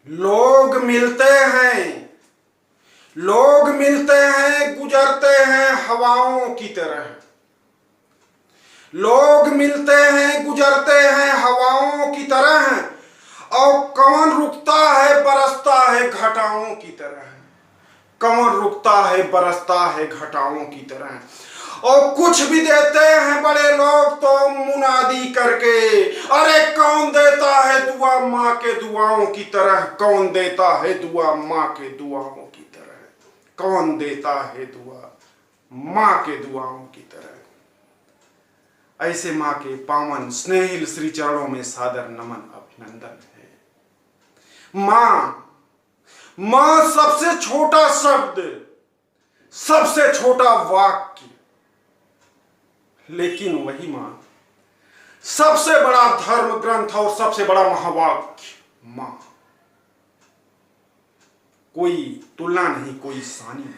लोग मिलते हैं, लोग मिलते हैं, गुजरते हैं हवाओं की तरह। लोग मिलते हैं, गुजरते हैं हवाओं की तरह, और कौन रुकता है बरसता है घटाओं की तरह। कौन रुकता है बरसता है घटाओं की तरह। और कुछ भी देते हैं बड़े लोग तो मुनादी करके, अरे कौन देता है दुआ माँ के दुआओं की तरह। कौन देता है दुआ माँ के दुआओं की तरह। कौन देता है दुआ माँ के दुआओं की तरह। ऐसे माँ के पावन स्नेहिल श्री चरणों में सादर नमन अभिनंदन है। माँ, माँ सबसे छोटा शब्द, सबसे छोटा वाक्य, लेकिन वही मां सबसे बड़ा धर्म ग्रंथ और सबसे बड़ा महावाक्य। मां, कोई तुलना नहीं, कोई सानी नहीं।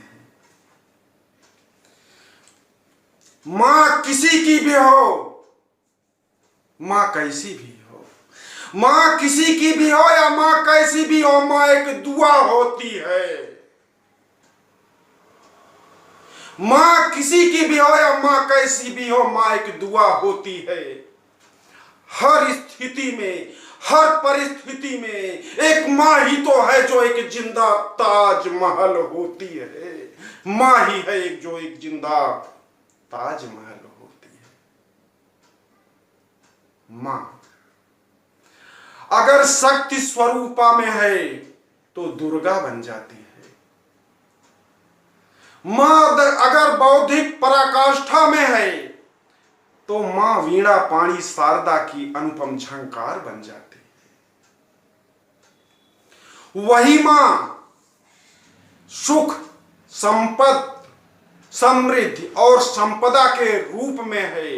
मां किसी की भी हो, मां कैसी भी हो, मां किसी की भी हो या मां कैसी भी हो, मां एक दुआ होती है। मां किसी की भी हो या मां कैसी भी हो, मां एक दुआ होती है। हर स्थिति में, हर परिस्थिति में एक मां ही तो है जो एक जिंदा ताजमहल होती है। मां ही है एक जो एक जिंदा ताजमहल होती है। मां अगर शक्ति स्वरूपा में है तो दुर्गा बन जाती है। मां अगर बौद्धिक पराकाष्ठा में है तो मां वीणा पाणी शारदा की अनुपम झंकार बन जाती है। वही मां सुख, संपद, समृद्धि और संपदा के रूप में है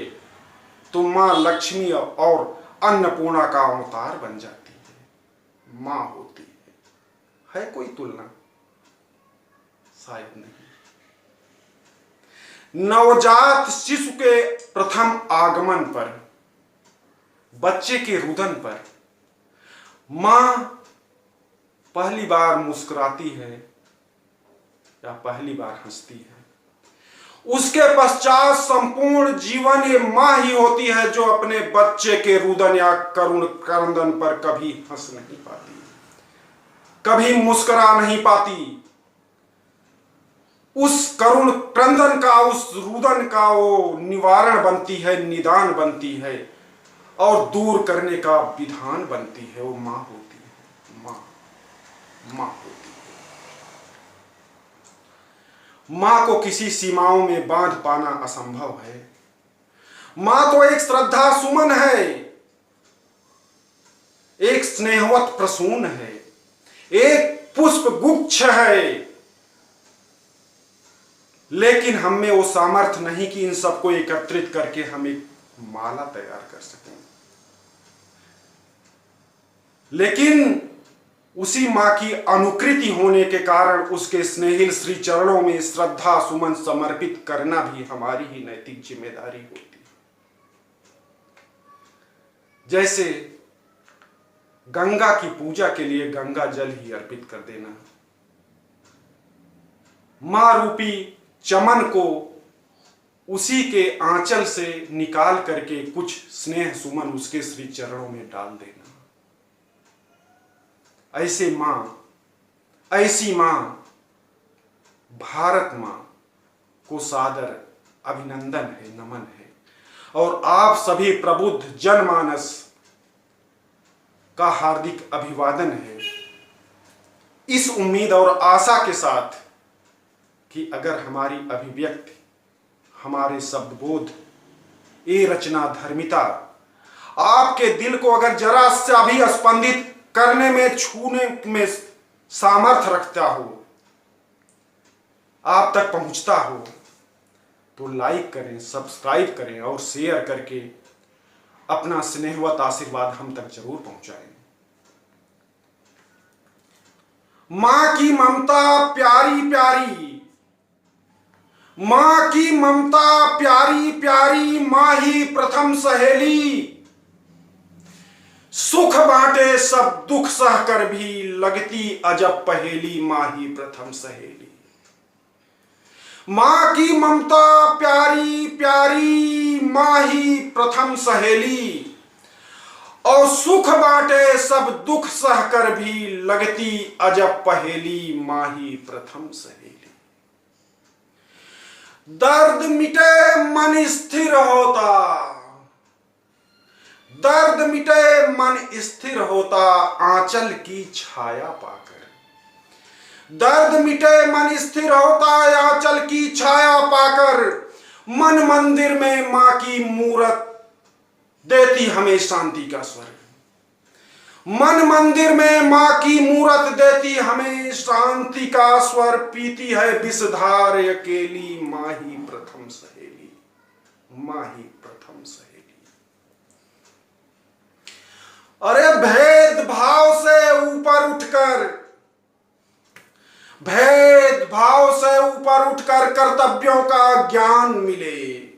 तो मां लक्ष्मी और अन्नपूर्णा का अवतार बन जाती है। मां होती है कोई तुलना? शायद नहीं। नवजात शिशु के प्रथम आगमन पर, बच्चे के रुदन पर मां पहली बार मुस्कुराती है या पहली बार हंसती है। उसके पश्चात संपूर्ण जीवन ये मां ही होती है जो अपने बच्चे के रुदन या करुण क्रंदन पर कभी हंस नहीं पाती, कभी मुस्कुरा नहीं पाती। उस करुण क्रंदन का, उस रुदन का वो निवारण बनती है, निदान बनती है और दूर करने का विधान बनती है। वो मां होती है। मां होती है। मां को किसी सीमाओं में बांध पाना असंभव है। मां तो एक श्रद्धा सुमन है, एक स्नेहवत प्रसून है, एक पुष्प गुच्छ है। लेकिन हम में वो सामर्थ्य नहीं कि इन सबको एकत्रित करके हम एक माला तैयार कर सकें। लेकिन उसी मां की अनुकृति होने के कारण उसके स्नेहिल श्री चरणों में श्रद्धा सुमन समर्पित करना भी हमारी ही नैतिक जिम्मेदारी होती है। जैसे गंगा की पूजा के लिए गंगा जल ही अर्पित कर देना, मां रूपी चमन को उसी के आंचल से निकाल करके कुछ स्नेह सुमन उसके श्री चरणों में डाल देना। ऐसे मां, ऐसी मां, भारत मां को सादर अभिनंदन है, नमन है। और आप सभी प्रबुद्ध जनमानस का हार्दिक अभिवादन है, इस उम्मीद और आशा के साथ कि अगर हमारी अभिव्यक्ति, हमारे शब्दबोध, ये रचना धर्मिता आपके दिल को अगर जरा सा भी स्पंदित करने में, छूने में सामर्थ्य रखता हो, आप तक पहुंचता हो, तो लाइक करें, सब्सक्राइब करें और शेयर करके अपना स्नेहवत आशीर्वाद हम तक जरूर पहुंचाएं। मां की ममता प्यारी प्यारी, मां की ममता प्यारी प्यारी, मां ही प्रथम सहेली। सुख बांटे सब दुख सह कर भी, लगती अजब पहेली माँ ही प्रथम सहेली। माँ की ममता प्यारी प्यारी, माँ ही प्रथम सहेली। और सुख बांटे सब दुख सह कर भी, लगती अजब पहेली माँ ही प्रथम सहेली। दर्द मिटे मन स्थिर होता, दर्द मिटे मन स्थिर होता, आंचल की छाया पाकर। दर्द मिटे मन स्थिर होता, आंचल की छाया पाकर। मन मंदिर में मां की मूरत देती हमें शांति का स्वर। मन मंदिर में मां की मूरत देती हमें शांति का स्वर। पीती है विषधार अकेली, मां ही प्रथम सहेली, मां ही प्रथम सहेली। अरे भेदभाव से ऊपर उठकर, भेदभाव से ऊपर उठकर कर्तव्यों का ज्ञान मिले।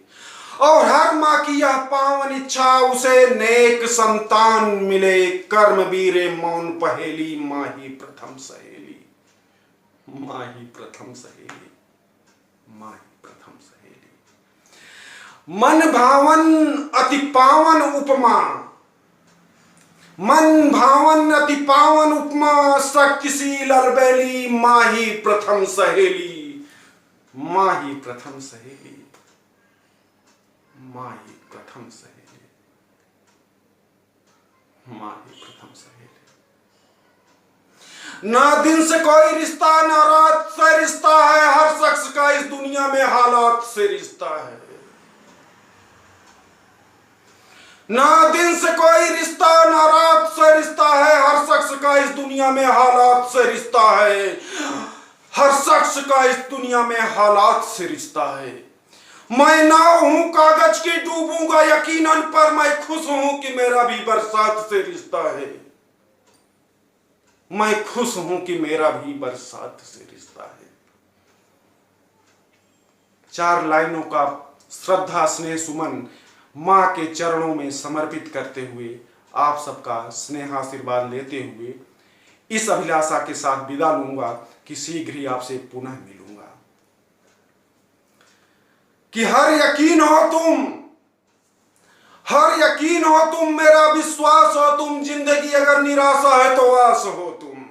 और हर मां की यह पावन इच्छा, उसे नेक संतान मिले। कर्म वीरे मौन पहेली, मां ही प्रथम सहेली, मां ही प्रथम सहेली, मां ही प्रथम सहेली। मन भावन अति पावन उपमा, मन भावन अति पावन उपमा। शक्तिशील अलबेली, मां ही प्रथम सहेली, मां ही प्रथम सहेली, मां ही प्रथम सहेली, मां ही प्रथम सहेली। ना दिन से कोई रिश्ता, ना रात से रिश्ता है। हर शख्स का इस दुनिया में हालात से रिश्ता है। ना दिन से कोई रिश्ता, ना रात से रिश्ता है। हर शख्स का इस दुनिया में हालात से रिश्ता है। हर शख्स का इस दुनिया में हालात से रिश्ता है। मैं नाव हूं कागज की, डूबूंगा यकीनन, पर मैं खुश हूं कि मेरा भी बरसात से रिश्ता है। मैं खुश हूं कि मेरा भी बरसात से रिश्ता है। 4 लाइनों का श्रद्धा स्नेह सुमन मां के चरणों में समर्पित करते हुए, आप सबका स्नेह आशीर्वाद लेते हुए इस अभिलाषा के साथ विदा लूंगा कि शीघ्र ही आपसे पुनः मिलूंगा। कि हर यकीन हो तुम, हर यकीन हो तुम, मेरा विश्वास हो तुम। जिंदगी अगर निराशा है तो आस हो तुम।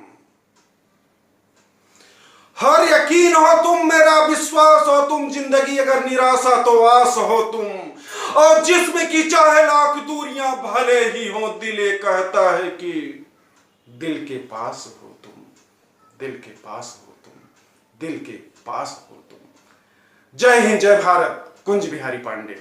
हर यकीन हो तुम, मेरा विश्वास हो तुम। जिंदगी अगर निराशा तो आस हो तुम। और जिस्म की चाहे लाख दूरियां भले ही हो, दिल ये कहता है कि दिल के पास हो तुम, दिल के पास हो तुम, दिल के पास हो तुम। जय हिंद, जय भारत। कुंज बिहारी पांडे।